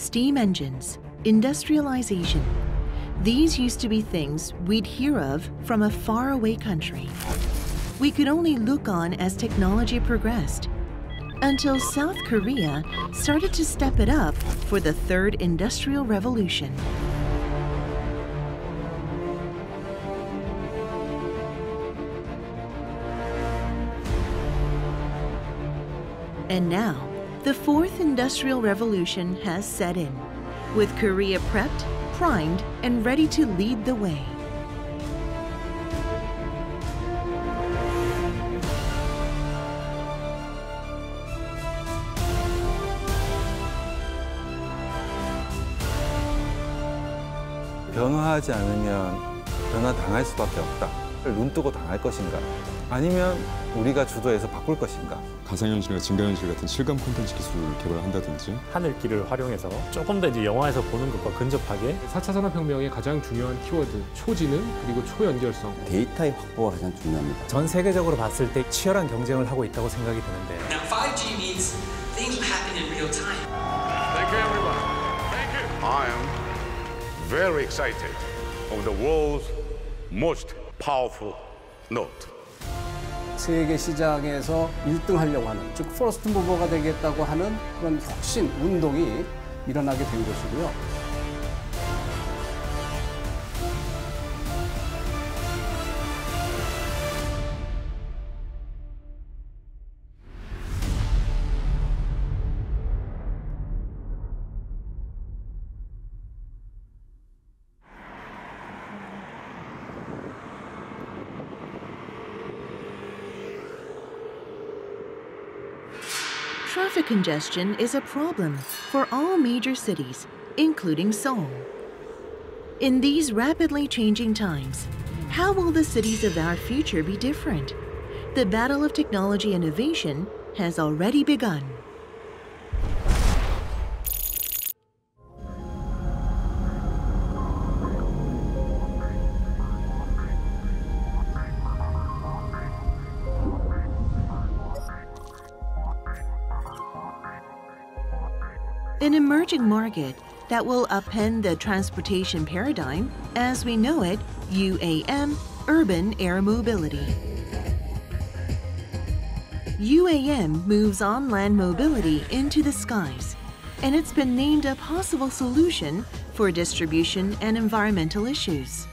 steam engines, industrialization. These used to be things we'd hear of from a faraway country. We could only look on as technology progressed, until South Korea started to step it up for the third industrial revolution. And now, the fourth industrial revolution has set in, with Korea prepped, primed, and ready to lead the way. 변화하지 않으면 변화당할 수밖에 없다. 눈 뜨고 당할 것인가? 아니면 우리가 주도해서 바꿀 것인가? 가상현실과 증가현실 같은 실감 콘텐츠 기술을 개발한다든지 하늘길을 활용해서 조금 더 이제 영화에서 보는 것과 근접하게 4차 산업혁명의 가장 중요한 키워드, 초지능 그리고 초연결성. 데이터의 확보가 가장 중요합니다. 전 세계적으로 봤을 때 치열한 경쟁을 하고 있다고 생각이 드는데. Now 5G means things will happen in real time. Thank you, everyone. Thank you. I am very excited of the world's most powerful node. 세계 시장에서 1등 하려고 하는, 즉 퍼스트 무버가 되겠다고 하는 그런 혁신 운동이 일어나게 된 것이고요. Traffic congestion is a problem for all major cities, including Seoul. In these rapidly changing times, how will the cities of our future be different? The battle of technology innovation has already begun. An emerging market that will upend the transportation paradigm as we know it, UAM, urban air mobility. UAM moves on land mobility into the skies, and it's been named a possible solution for distribution and environmental issues.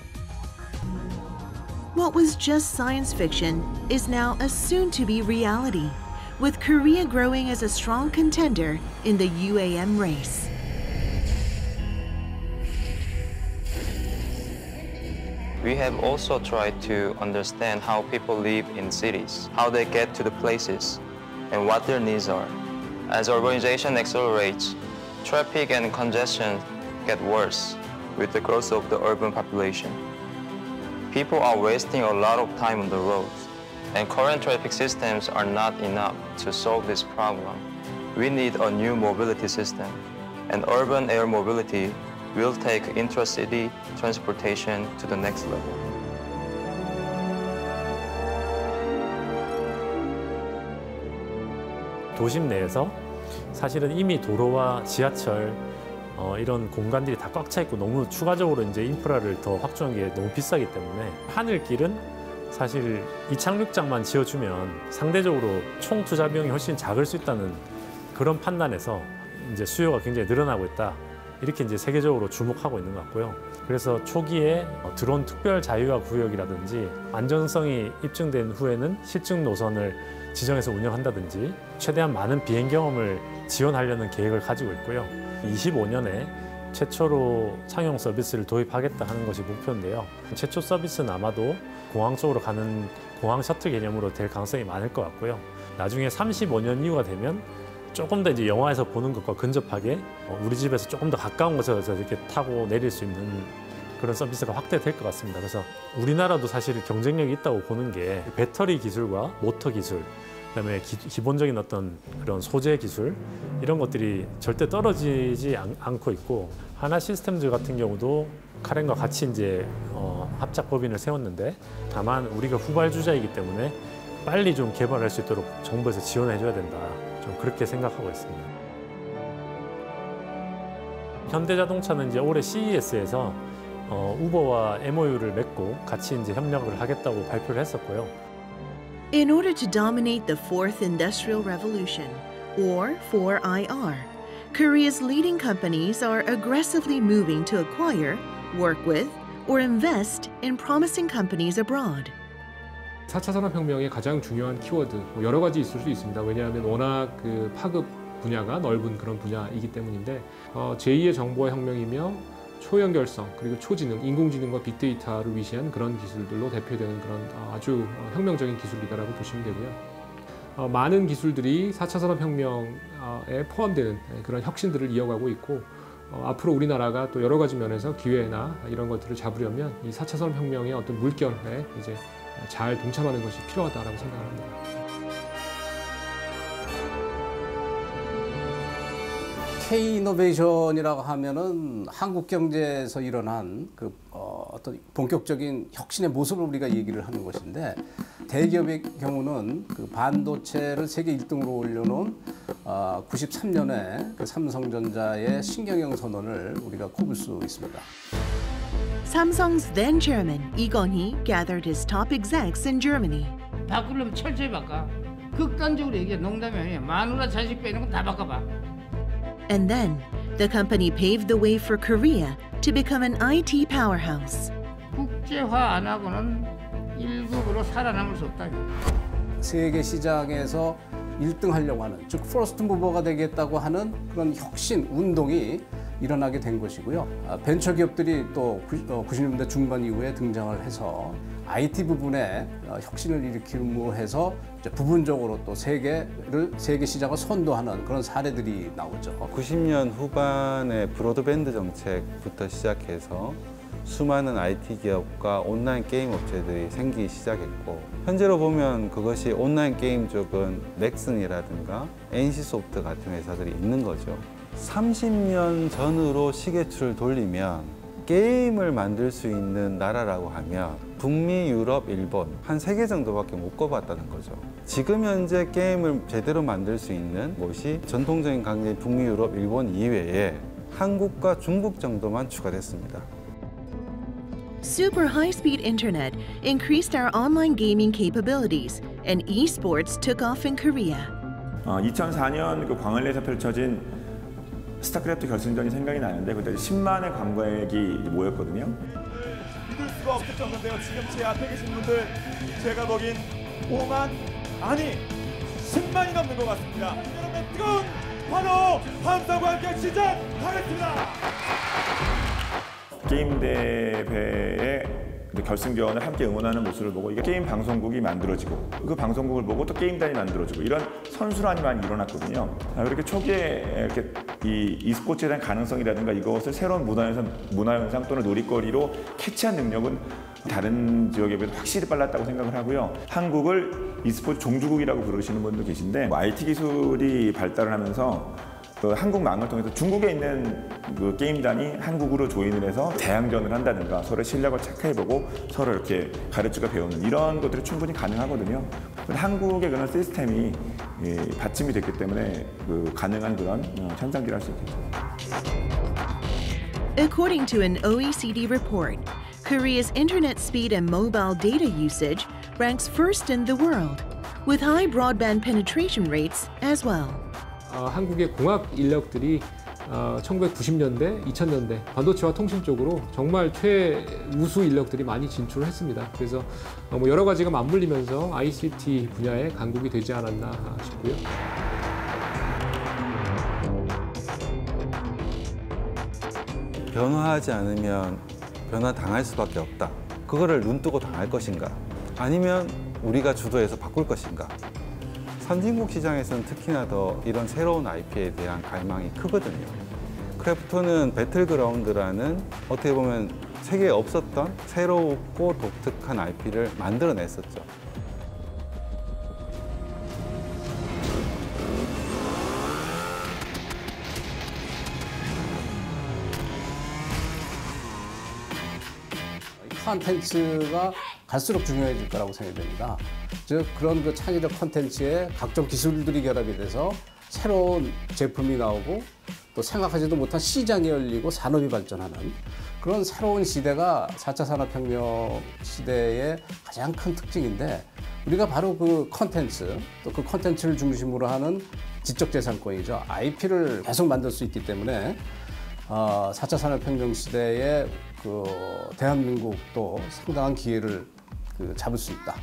What was just science fiction is now a soon-to-be reality, with Korea growing as a strong contender in the UAM race. We have also tried to understand how people live in cities, how they get to the places, and what their needs are. As urbanization accelerates, traffic and congestion get worse with the growth of the urban population. People are wasting a lot of time on the roads, and current traffic systems are not enough to solve this problem. We need a new mobility system, and urban air mobility will take intra-city transportation to the next level. 도심 내에서 사실은 이미 도로와 지하철 이런 공간들이 다 꽉 차 있고 너무 추가적으로 이제 인프라를 더 확충한 게 너무 비싸기 때문에 하늘길은 사실 이 착륙장만 지어주면 상대적으로 총 투자 비용이 훨씬 작을 수 있다는 그런 판단에서 이제 수요가 굉장히 늘어나고 있다. 이렇게 이제 세계적으로 주목하고 있는 것 같고요. 그래서 초기에 드론 특별 자유화 구역이라든지 안전성이 입증된 후에는 실증 노선을 지정해서 운영한다든지 최대한 많은 비행 경험을 지원하려는 계획을 가지고 있고요. 25년에 최초로 상용 서비스를 도입하겠다 하는 것이 목표인데요. 최초 서비스는 아마도 공항 쪽으로 가는 공항 셔틀 개념으로 될 가능성이 많을 것 같고요. 나중에 35년 이후가 되면 조금 더 이제 영화에서 보는 것과 근접하게 우리 집에서 조금 더 가까운 곳에서 이렇게 타고 내릴 수 있는 그런 서비스가 확대될 것 같습니다. 그래서 우리나라도 사실 경쟁력이 있다고 보는 게 배터리 기술과 모터 기술, 그다음에 기본적인 어떤 그런 소재 기술 이런 것들이 절대 떨어지지 않고 있고 하나 시스템즈 같은 경우도 카렌과 같이 이제 합작 법인을 세웠는데 다만 우리가 후발주자이기 때문에 빨리 좀 개발할 수 있도록 정부에서 지원해줘야 된다. 좀 그렇게 생각하고 있습니다. 현대자동차는 이제 올해 CES에서 우버와 MOU를 맺고 같이 이제 협력을 하겠다고 발표를 했었고요. In order to dominate the fourth industrial revolution, or 4IR, Korea's leading companies are aggressively moving to acquire, work with, or invest in promising companies abroad. 4차 산업혁명의 가장 중요한 키워드 여러 가지 있을 수 있습니다. 왜냐하면 워낙 그 파급 분야가 넓은 그런 분야이기 때문인데 제2의 정보화 혁명이며 초연결성 그리고 초지능, 인공지능과 빅데이터를 위시한 그런 기술들로 대표되는 그런 아주 혁명적인 기술이다라고 보시면 되고요. 많은 기술들이 4차 산업혁명에 포함되는 그런 혁신들을 이어가고 있고 앞으로 우리나라가 또 여러 가지 면에서 기회나 이런 것들을 잡으려면 이 4차 산업혁명의 어떤 물결에 이제 잘 동참하는 것이 필요하다라고 생각합니다. K-이노베이션이라고 하면은 한국 경제에서 일어난 그 어떤 본격적인 혁신의 모습을 우리가 얘기를 하는 것인데 대기업의 경우는 그 반도체를 세계 1등으로 올려놓은 93년에 그 삼성전자의 신경영 선언을 우리가 꼽을 수 있습니다. Samsung's then chairman, Lee Gon-hee, gathered his top execs in Germany. 바꾸려면 철저히 바꿔. 극단적으로 얘기해. 농담이 아니야. 마누라 자식 빼는 건 다 바꿔봐. And then, the company paved the way for Korea to become an IT powerhouse. 국제화 안 하고는 1국으로 살아남을 수 없다. 세계 시장에서 1등 하려고 하는, 즉 퍼스트 무버가 되겠다고 하는 그런 혁신 운동이 일어나게 된 것이고요. 벤처 기업들이 또 90년대 중반 이후에 등장을 해서 IT 부분에 혁신을 일으킴으로 해서 부분적으로 또 세계 시장을 선도하는 그런 사례들이 나오죠. 90년 후반에 브로드밴드 정책부터 시작해서 수많은 IT 기업과 온라인 게임 업체들이 생기기 시작했고 현재로 보면 그것이 온라인 게임 쪽은 넥슨이라든가 NC소프트 같은 회사들이 있는 거죠. 30년 전으로 시계추를 돌리면 게임을 만들 수 있는 나라라고 하면 북미, 유럽, 일본 한 3개 정도밖에 못 꼽았다는 거죠. 지금 현재 게임을 제대로 만들 수 있는 곳이 전통적인 강국인 북미, 유럽, 일본 이외에 한국과 중국 정도만 추가됐습니다. Super high-speed internet increased our online gaming capabilities, and esports took off in Korea. 2004년 그 광안리에서 펼쳐진 스타크래프트 결승전이 생각이 나는데 그때 10만의 관객이 모였거든요. 믿을 수가 없을 정도인데요. 지금 제 앞에 계신 분들 제가 보긴 5만 아니 10만이 넘는 것 같습니다. 여러분의 뜨거운 환호 함성과 함께 시작하겠습니다. 게임 대회의 결승전을 함께 응원하는 모습을 보고 이게 게임 방송국이 만들어지고 그 방송국을 보고 또 게임단이 만들어지고 이런 선순환이 많이 일어났거든요. 이렇게 초기에 이렇게 이 e스포츠에 대한 가능성이라든가 이것을 새로운 문화현상 또는 놀이거리로 캐치한 능력은 다른 지역에 비해서 확실히 빨랐다고 생각을 하고요. 한국을 e스포츠 종주국이라고 부르시는 분도 계신데 IT 기술이 발달을 하면서 그 한국망을 통해서 중국에 있는 그 게임단이 한국으로 조인을 해서 대항전을 한다든가 서로 실력을 체크해보고 서로 이렇게 가르치고 배우는 이런 것들이 충분히 가능하거든요. 한국의 그런 시스템이 받침이 됐기 때문에 그 가능한 그런 현상들을 할 수 있겠죠. According to an OECD report, Korea's internet speed and mobile data usage ranks first in the world, with high broadband penetration rates as well. 한국의 공학 인력들이 1990년대, 2000년대 반도체와 통신 쪽으로 정말 최우수 인력들이 많이 진출을 했습니다. 그래서 뭐 여러 가지가 맞물리면서 ICT 분야의 강국이 되지 않았나 싶고요. 변화하지 않으면 변화당할 수밖에 없다. 그거를 눈뜨고 당할 것인가? 아니면 우리가 주도해서 바꿀 것인가? 선진국 시장에서는 특히나 더 이런 새로운 IP에 대한 갈망이 크거든요. 크래프톤은 배틀그라운드라는 어떻게 보면 세계에 없었던 새롭고 독특한 IP를 만들어냈었죠. 콘텐츠가 갈수록 중요해질 거라고 생각이 됩니다. 즉 그런 그 창의적 콘텐츠에 각종 기술들이 결합이 돼서 새로운 제품이 나오고 또 생각하지도 못한 시장이 열리고 산업이 발전하는 그런 새로운 시대가 4차 산업혁명 시대의 가장 큰 특징인데 우리가 바로 그 컨텐츠 또 그 컨텐츠를 중심으로 하는 지적재산권이죠. IP를 계속 만들 수 있기 때문에 4차 산업혁명 시대에 그 대한민국도 상당한 기회를 잡을 수 있다.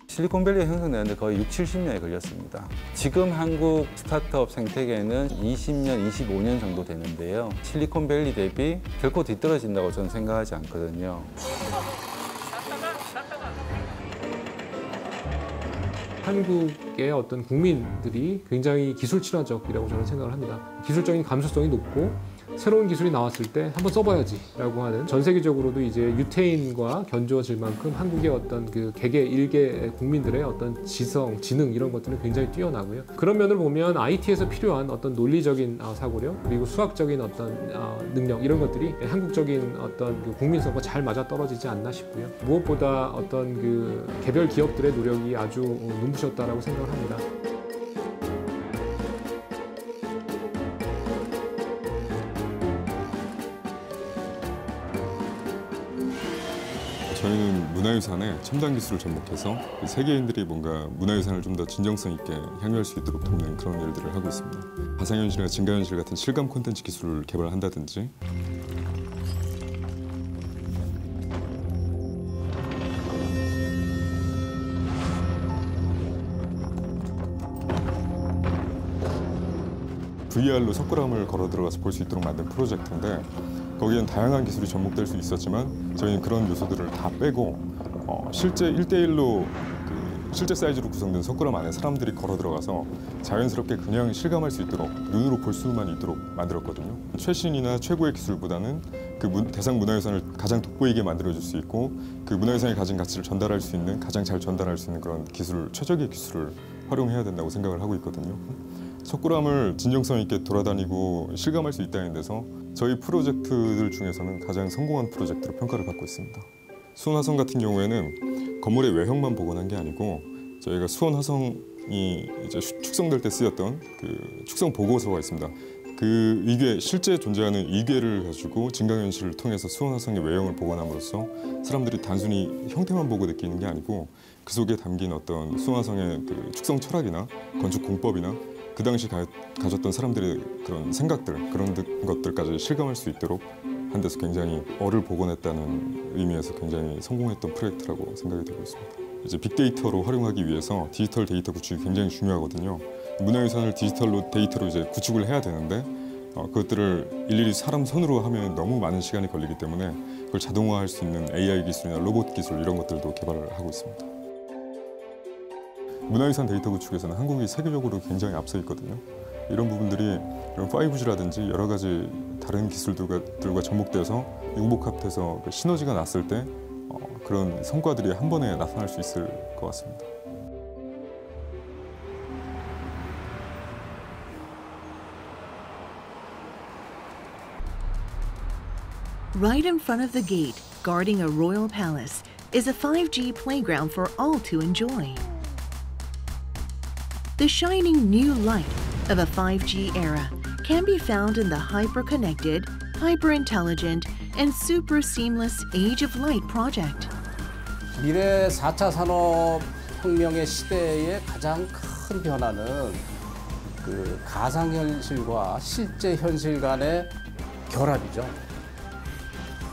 실리콘밸리가 형성되는데 거의 60-70년이 걸렸습니다. 지금 한국 스타트업 생태계는 20년, 25년 정도 되는데요. 실리콘밸리 대비 결코 뒤떨어진다고 저는 생각하지 않거든요. 한국의 어떤 국민들이 굉장히 기술 친화적이라고 저는 생각을 합니다. 기술적인 감수성이 높고 새로운 기술이 나왔을 때 한번 써봐야지라고 하는 전 세계적으로도 이제 유태인과 견주어질 만큼 한국의 어떤 그 개개 일개 국민들의 어떤 지성, 지능 이런 것들은 굉장히 뛰어나고요. 그런 면을 보면 IT에서 필요한 어떤 논리적인 사고력 그리고 수학적인 어떤 능력 이런 것들이 한국적인 어떤 그 국민성과 잘 맞아 떨어지지 않나 싶고요. 무엇보다 어떤 그 개별 기업들의 노력이 아주 눈부셨다라고 생각을 합니다. 저희는 문화유산에 첨단 기술을 접목해서 세계인들이 뭔가 문화유산을 좀 더 진정성 있게 향유할 수 있도록 돕는 그런 일들을 하고 있습니다. 가상현실이나 증가현실 같은 실감 콘텐츠 기술을 개발한다든지 VR로 석굴암을 걸어 들어가서 볼 수 있도록 만든 프로젝트인데 거기엔 다양한 기술이 접목될 수 있었지만 저희는 그런 요소들을 다 빼고 실제 1대1로 실제 사이즈로 구성된 석굴암 안에 사람들이 걸어 들어가서 자연스럽게 그냥 실감할 수 있도록 눈으로 볼 수만 있도록 만들었거든요. 최신이나 최고의 기술보다는 그 대상 문화유산을 가장 돋보이게 만들어줄 수 있고 그 문화유산이 가진 가치를 전달할 수 있는 가장 잘 전달할 수 있는 그런 기술을 최적의 기술을 활용해야 된다고 생각을 하고 있거든요. 석굴암을 진정성 있게 돌아다니고 실감할 수 있다는 데서 저희 프로젝트들 중에서는 가장 성공한 프로젝트로 평가를 받고 있습니다. 수원화성 같은 경우에는 건물의 외형만 복원한 게 아니고 저희가 수원화성이 이제 축성될 때 쓰였던 그 축성 보고서가 있습니다. 그 위궤, 실제 존재하는 위궤를 가지고 증강현실을 통해서 수원화성의 외형을 복원함으로써 사람들이 단순히 형태만 보고 느끼는 게 아니고 그 속에 담긴 어떤 수원화성의 그 축성 철학이나 건축 공법이나 그 당시 가졌던 사람들의 그런 생각들, 그런 것들까지 실감할 수 있도록 한 데서 굉장히 얼을 복원했다는 의미에서 굉장히 성공했던 프로젝트라고 생각이 되고 있습니다. 이제 빅데이터로 활용하기 위해서 디지털 데이터 구축이 굉장히 중요하거든요. 문화유산을 디지털로 데이터로 이제 구축을 해야 되는데 그것들을 일일이 사람 손으로 하면 너무 많은 시간이 걸리기 때문에 그걸 자동화할 수 있는 AI 기술이나 로봇 기술 이런 것들도 개발을 하고 있습니다. 문화유산 데이터 구축에서는 한국이 세계적으로 굉장히 앞서 있거든요. 이런 부분들이 이런 5G라든지 여러 가지 다른 기술들과 접목돼서 융복합돼서 시너지가 났을 때 그런 성과들이 한 번에 나타날 수 있을 것 같습니다. Right in front of the gate, guarding a royal palace, is a 5G playground for all to enjoy. The shining new light of a 5G era can be found in the hyper-connected, hyper-intelligent, and super seamless Age of Light project. 미래 4차 산업혁명의 시대의 가장 큰 변화는 그 가상현실과 실제 현실 간의 결합이죠.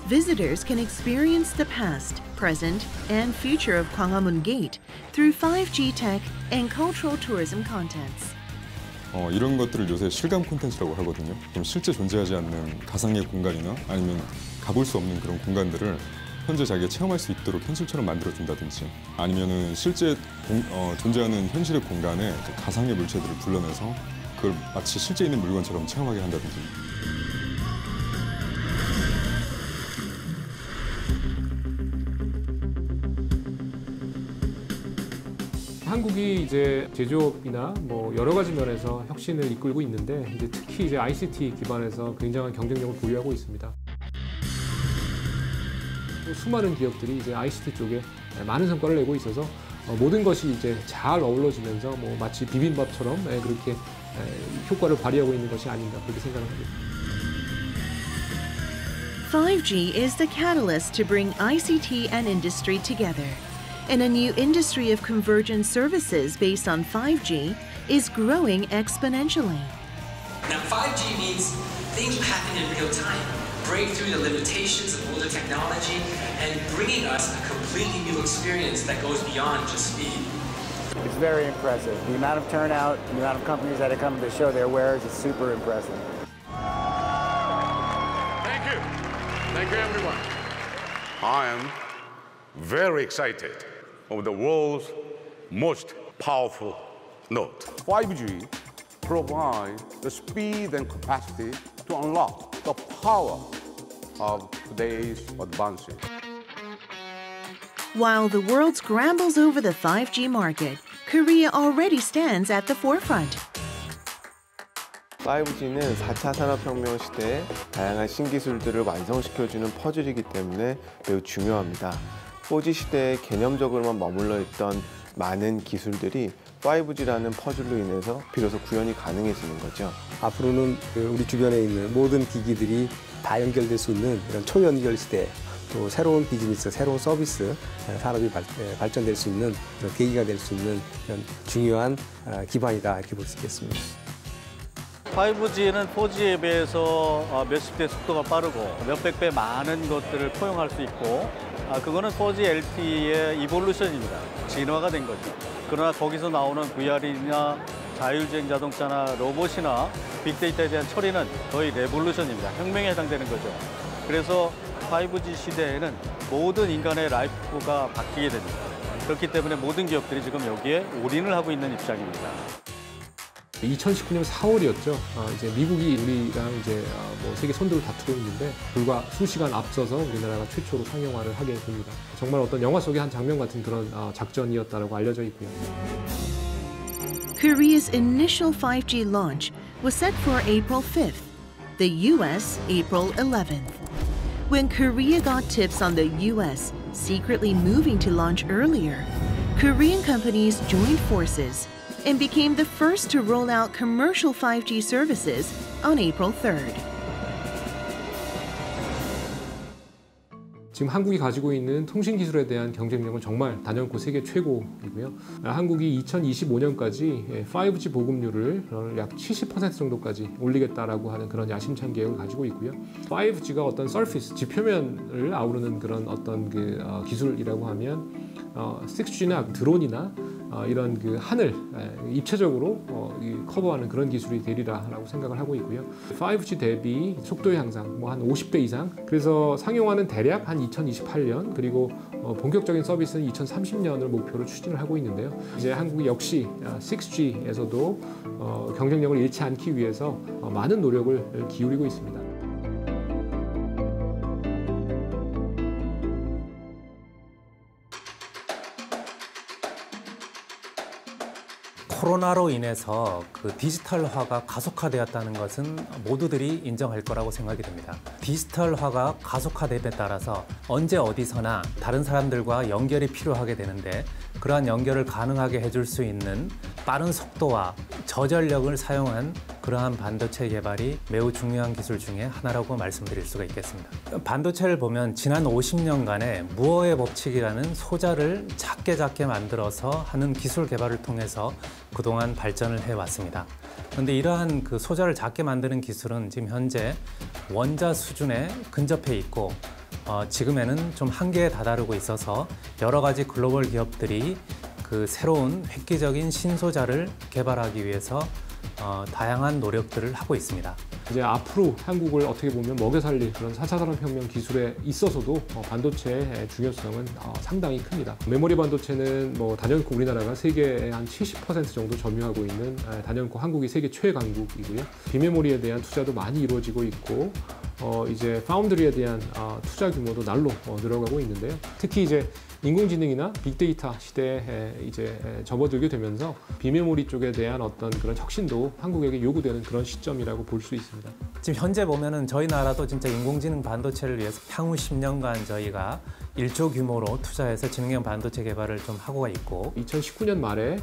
Visitors can experience the past, present, and future of Gwanghwamun Gate through 5G tech and cultural tourism contents. 이런 것들을 요새 실감 콘텐츠라고 하거든요. 좀 실제 존재하지 않는 가상의 공간이나 아니면 가볼 수 없는 그런 공간들을 현재 자기가 체험할 수 있도록 현실처럼 만들어준다든지 아니면은 실제 존재하는 현실의 공간에 가상의 물체들을 불러내서 그걸 마치 실제 있는 물건처럼 체험하게 한다든지. 한국이 이제 제조업이나 뭐 여러 가지 면에서 혁신을 이끌고 있는데 이제 특히 이제 ICT 기반에서 굉장한 경쟁력을 보유하고 있습니다. 수많은 기업들이 이제 ICT 쪽에 많은 성과를 내고 있어서 모든 것이 이제 잘 어우러지면서 뭐 마치 비빔밥처럼 그렇게 효과를 발휘하고 있는 것이 아닌가 그렇게 생각을 합니다. 5G is the catalyst to bring ICT and industry together. And a new industry of convergent services based on 5G is growing exponentially. Now 5G means things happen in real time, break through the limitations of older technology and bringing us a completely new experience that goes beyond just speed. It's very impressive. The amount of turnout, the amount of companies that are coming to show their wares is super impressive. Thank you. Thank you, everyone. I am very excited of the world's most powerful node. 5G provides the speed and capacity to unlock the power of today's advances. While the world scrambles over the 5G market, Korea already stands at the forefront. 5G는 4차 산업혁명 시대에 다양한 신기술들을 완성시켜주는 퍼즐이기 때문에 매우 중요합니다. 4G 시대에 개념적으로만 머물러 있던 많은 기술들이 5G라는 퍼즐로 인해서 비로소 구현이 가능해지는 거죠. 앞으로는 우리 주변에 있는 모든 기기들이 다 연결될 수 있는 이런 초연결 시대, 또 새로운 비즈니스, 새로운 서비스, 산업이 발전될 수 있는 그런 계기가 될 수 있는 그런 중요한 기반이다 이렇게 볼 수 있겠습니다. 5G는 4G에 비해서 몇십 배 속도가 빠르고 몇백 배 많은 것들을 포용할 수 있고 그거는 4G LTE의 이볼루션입니다. 진화가 된 거죠. 그러나 거기서 나오는 VR이나 자율주행 자동차나 로봇이나 빅데이터에 대한 처리는 거의 레볼루션입니다. 혁명에 해당되는 거죠. 그래서 5G 시대에는 모든 인간의 라이프가 바뀌게 됩니다. 그렇기 때문에 모든 기업들이 지금 여기에 올인을 하고 있는 입장입니다. 2019년 4월이었죠. 이제 미국이 우리랑 이제 뭐 세계 선두를 다투고 있는데 불과 수시간 앞서서 우리나라가 최초로 상용화를 하게 됩니다. 정말 어떤 영화 속의 한 장면 같은 그런 작전이었다고 알려져 있고요. Korea's initial 5G launch was set for April 5th, the US April 11th. When Korea got tips on the US secretly moving to launch earlier, Korean companies joined forces and became the first to roll out commercial 5G services on April 3rd. 지금 한국이 가지고 있는 통신 기술에 대한 경쟁력은 정말 단연코 세계 최고이고요. 한국이 2025년까지 5G 보급률을 약 70% 정도까지 올리겠다라고 하는 그런 야심찬 계획을 가지고 있고요. 5G가 어떤 서피스, 지표면을 아우르는 그런 어떤 기술이라고 하면 6G나 드론이나 이런 하늘 입체적으로 커버하는 그런 기술이 되리라라고 생각을 하고 있고요. 5G 대비 속도의 향상 뭐 한 50배 이상. 그래서 상용화는 대략 한 2028년 그리고 본격적인 서비스는 2030년을 목표로 추진을 하고 있는데요. 이제 한국이 역시 6G에서도 경쟁력을 잃지 않기 위해서 많은 노력을 기울이고 있습니다. 코로나로 인해서 그 디지털화가 가속화되었다는 것은 모두들이 인정할 거라고 생각이 됩니다. 디지털화가 가속화됨에 따라서 언제 어디서나 다른 사람들과 연결이 필요하게 되는데 그러한 연결을 가능하게 해줄 수 있는 빠른 속도와 저전력을 사용한 그러한 반도체 개발이 매우 중요한 기술 중에 하나라고 말씀드릴 수가 있겠습니다. 반도체를 보면 지난 50년간의 무어의 법칙이라는 소자를 작게 만들어서 하는 기술 개발을 통해서 그동안 발전을 해왔습니다. 그런데 이러한 그 소자를 작게 만드는 기술은 지금 현재 원자 수준에 근접해 있고 지금에는 좀 한계에 다다르고 있어서 여러 가지 글로벌 기업들이 그 새로운 획기적인 신소자를 개발하기 위해서 다양한 노력들을 하고 있습니다. 이제 앞으로 한국을 어떻게 보면 먹여 살릴 그런 4차 산업혁명 기술에 있어서도 반도체의 중요성은 상당히 큽니다. 메모리 반도체는 뭐 단연코 우리나라가 세계의 한 70% 정도 점유하고 있는 단연코 한국이 세계 최강국이고요. 비메모리에 대한 투자도 많이 이루어지고 있고 이제 파운드리에 대한 투자 규모도 날로 늘어가고 있는데요. 특히 이제 인공지능이나 빅데이터 시대에 이제 접어들게 되면서 비메모리 쪽에 대한 어떤 그런 혁신도 한국에게 요구되는 그런 시점이라고 볼 수 있습니다. 지금 현재 보면은 저희 나라도 진짜 인공지능 반도체를 위해서 향후 10년간 저희가 1조 규모로 투자해서 지능형 반도체 개발을 좀 하고 있고 2019년 말에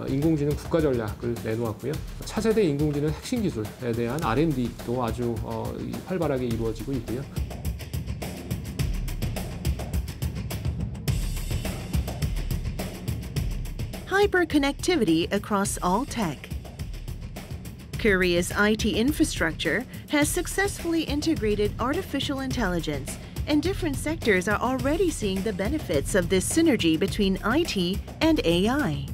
인공지능 국가 전략을 내놓았고요. 차세대 인공지능 핵심 기술에 대한 R&D도 아주 활발하게 이루어지고 있고요. Hyperconnectivity across all tech. Korea's IT infrastructure has successfully integrated artificial intelligence, and different sectors are already seeing the benefits of this synergy between IT and AI.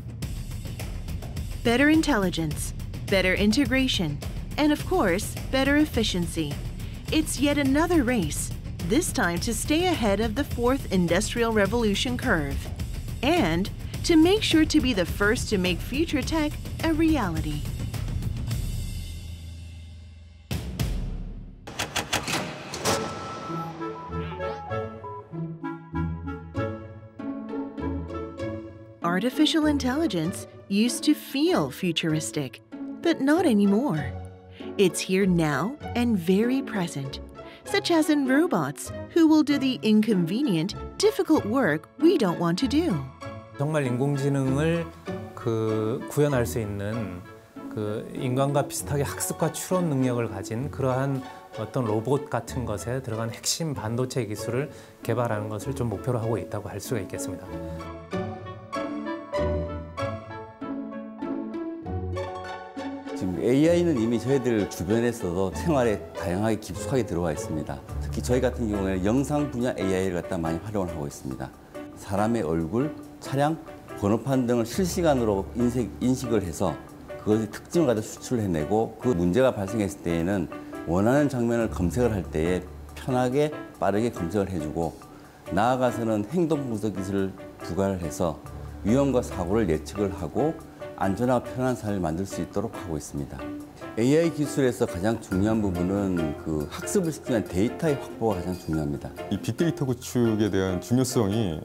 Better intelligence, better integration, and of course, better efficiency. It's yet another race, this time to stay ahead of the fourth industrial revolution curve, and to make sure to be the first to make future tech a reality. Artificial intelligence used to feel futuristic, but not anymore. It's here now and very present, such as in robots who will do the inconvenient, difficult work we don't want to do. 정말 인공지능을 구현할 수 있는 인간과 비슷하게 학습과 추론 능력을 가진 그러한 어떤 로봇 같은 것에 들어간 핵심 반도체 기술을 개발하는 것을 좀 목표로 하고 있다고 할 수가 있겠습니다. 지금 AI는 이미 저희들 주변에서도 생활에 다양하게 깊숙하게 들어와 있습니다. 특히 저희 같은 경우에는 영상 분야 AI를 갖다 많이 활용을 하고 있습니다. 사람의 얼굴, 차량, 번호판 등을 실시간으로 인식을 해서 그것의 특징을 가지고 수출을 해내고 그 문제가 발생했을 때에는 원하는 장면을 검색을 할 때에 편하게 빠르게 검색을 해주고 나아가서는 행동 분석 기술을 부과를 해서 위험과 사고를 예측을 하고 안전하고 편안한 삶을 만들 수 있도록 하고 있습니다. AI 기술에서 가장 중요한 부분은 그 학습을 시키는 데이터의 확보가 가장 중요합니다. 이 빅데이터 구축에 대한 중요성이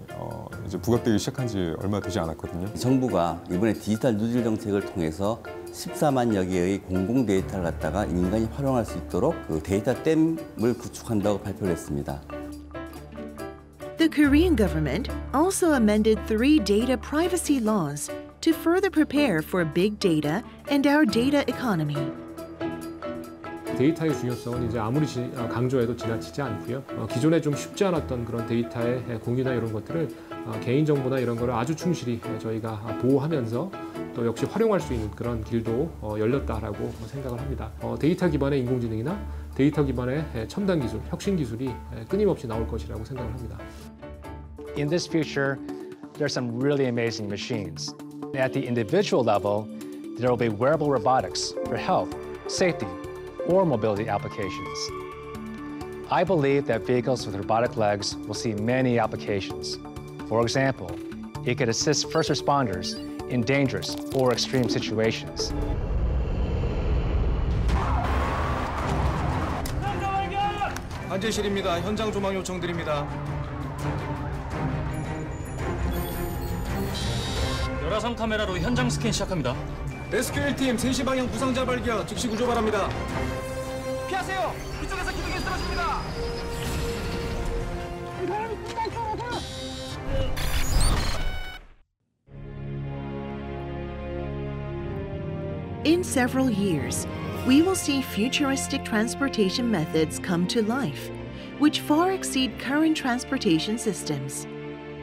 이제 부각되기 시작한 지 얼마 되지 않았거든요. 정부가 이번에 디지털 뉴딜 정책을 통해서 14만여 개의 공공 데이터를 갖다가 민간이 활용할 수 있도록 그 데이터 댐을 구축한다고 발표를 했습니다. The Korean government also amended 3 data privacy laws to further prepare for big data and our data economy. 데이터의 중요성은 이제 아무리 강조해도 지나치지 않고요. 기존에 좀 쉽지 않았던 그런 데이터의 공유나 이런 것들을 개인정보나 이런 거를 아주 충실히 저희가 보호하면서 또 역시 활용할 수 있는 그런 길도 열렸다라고 생각을 합니다. 데이터 기반의 인공지능이나 데이터 기반의 첨단 기술, 혁신 기술이 끊임없이 나올 것이라고 생각을 합니다. In this future, there are some really amazing machines. At the individual level, there will be wearable robotics for health, safety, or mobility applications. I believe that vehicles with robotic legs will see many applications. For example, it could assist first responders in dangerous or extreme situations. 관제실입니다. 현장 조망 요청드립니다. 열화상 카메라로 현장 스캔 시작합니다. 레스큐 1팀 3시 방향 부상자 발견, 즉시 구조 바랍니다. 피하세요! 이쪽에서 기둥이 쓰러집니다! In several years, we will see futuristic transportation methods come to life, which far exceed current transportation systems.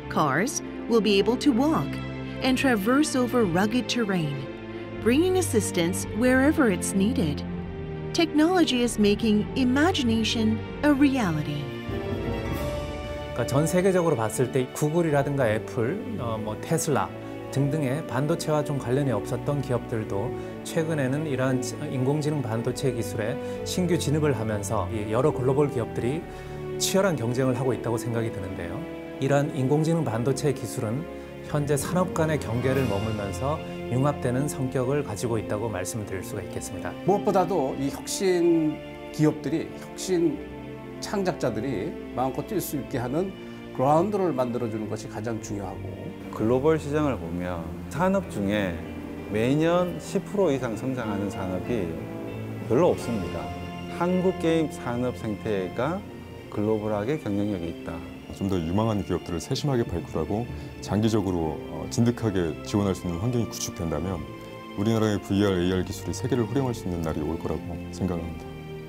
Cars will be able to walk and traverse over rugged terrain, bringing assistance wherever it's needed. Technology is making imagination a reality. 그러니까 전 세계적으로 봤을 때 구글이라든가 애플, 테슬라 등등의 반도체와 좀 관련이 없었던 기업들도 최근에는 이러한 인공지능 반도체 기술에 신규 진입을 하면서 여러 글로벌 기업들이 치열한 경쟁을 하고 있다고 생각이 드는데요. 이러한 인공지능 반도체 기술은 현재 산업 간의 경계를 머물면서 융합되는 성격을 가지고 있다고 말씀을 드릴 수가 있겠습니다. 무엇보다도 이 혁신 기업들이, 혁신 창작자들이 마음껏 뛸 수 있게 하는 그라운드를 만들어주는 것이 가장 중요하고, 글로벌 시장을 보면 산업 중에 매년 10% 이상 성장하는 산업이 별로 없습니다. 한국 게임 산업 생태가 글로벌하게 경쟁력이 있다. 좀 더 유망한 기업들을 세심하게 발굴하고 장기적으로 진득하게 지원할 수 있는 환경이 구축된다면 우리나라의 VR, AR 기술이 세계를 호령할 수 있는 날이 올 거라고 생각합니다.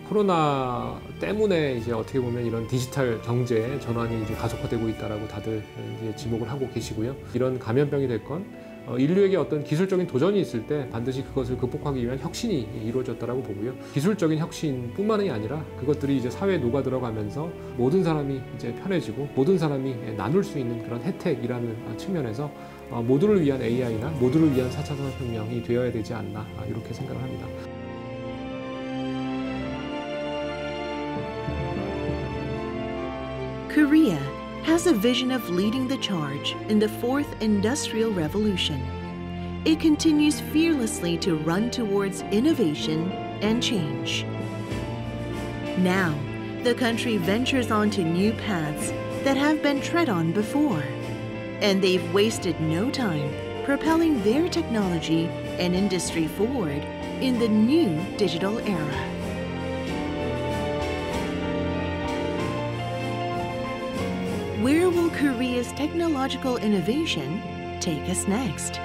코로나 때문에 이제 어떻게 보면 이런 디지털 경제 전환이 이제 가속화되고 있다라고 다들 이제 지목을 하고 계시고요. 이런 감염병이 됐건 인류에게 어떤 기술적인 도전이 있을 때 반드시 그것을 극복하기 위한 혁신이 이루어졌다라고 보고요. 기술적인 혁신뿐만이 아니라 그것들이 이제 사회에 녹아 들어가면서 모든 사람이 이제 편해지고 모든 사람이 나눌 수 있는 그런 혜택이라는 측면에서 모두를 위한 AI나 모두를 위한 4차 산업혁명이 되어야 되지 않나 이렇게 생각을 합니다. Korea has a vision of leading the charge in the fourth industrial revolution. It continues fearlessly to run towards innovation and change. Now, the country ventures onto new paths that have been tread on before, and they've wasted no time propelling their technology and industry forward in the new digital era. Where will Korea's technological innovation take us next?